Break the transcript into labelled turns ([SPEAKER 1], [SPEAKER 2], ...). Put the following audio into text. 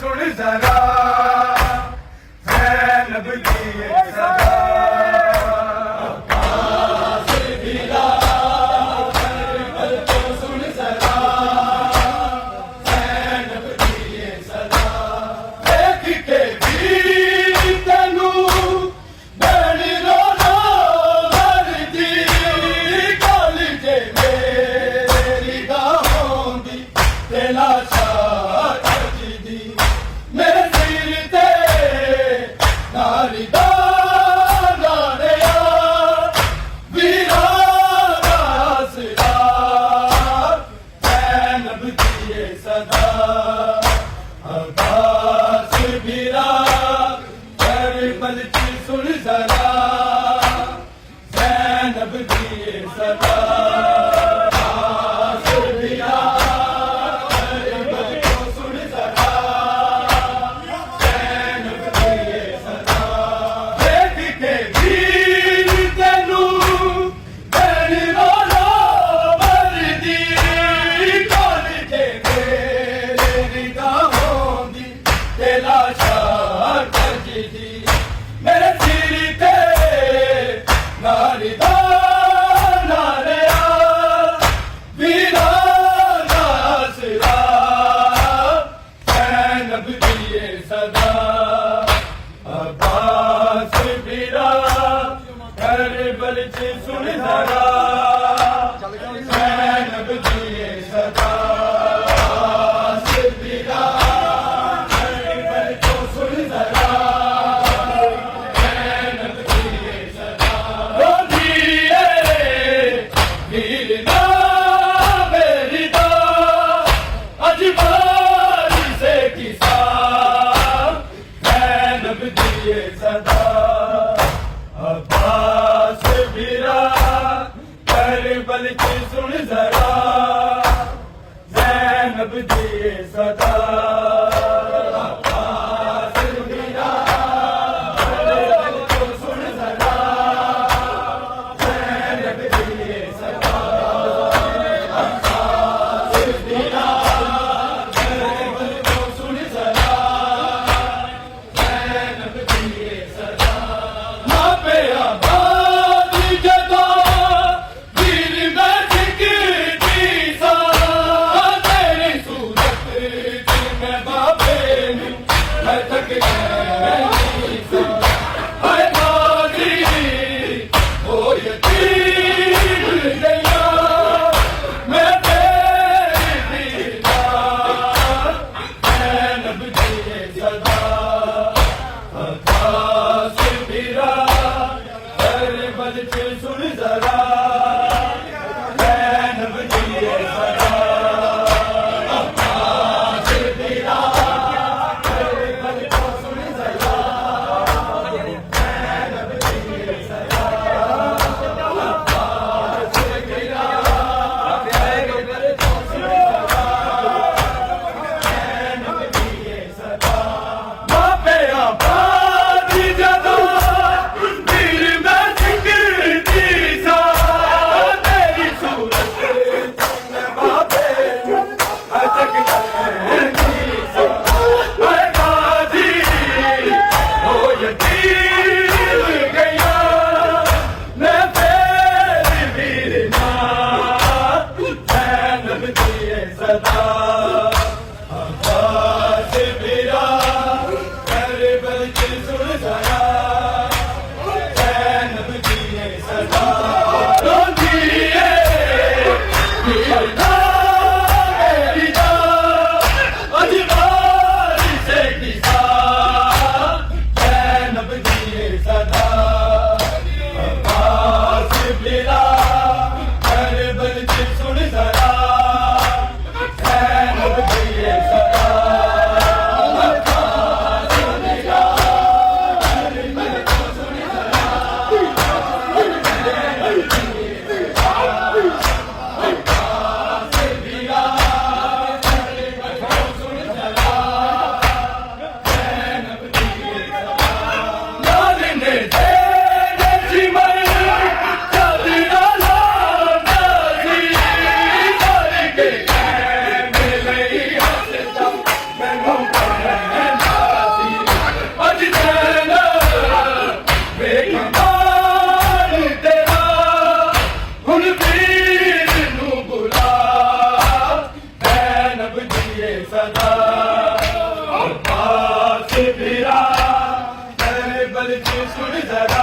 [SPEAKER 1] सुन जरा ज़ैनब की ये सदा सुन जरा ज़ैनब की ये सदा सुन जरा ज़ैनब की ये सदा देख के वीर तेनू बड़ी रोना मरदी कौन के मेरे निगाहों दी तेरा शार करदी मेरे सिर ते नारिदा नारिया वीरा नासरा ज़ैनब की ये सदा अब्बास वीरा करबल च सुन जरा ज़ैनब की ये सदा अब्बास वीरा करबल की सुन जरा ज़ैनब की ये सदा अब्बास वीरा करबल की सुन जरा ज़ैनब की ये सदा अब्बास वीरा करबल की सुन जरा ज़ैनब की ये सदा सुन जरा ज़ैनब की ये सदा अब्बास वीरा करबल को सुन जरा दिल की सुन जरा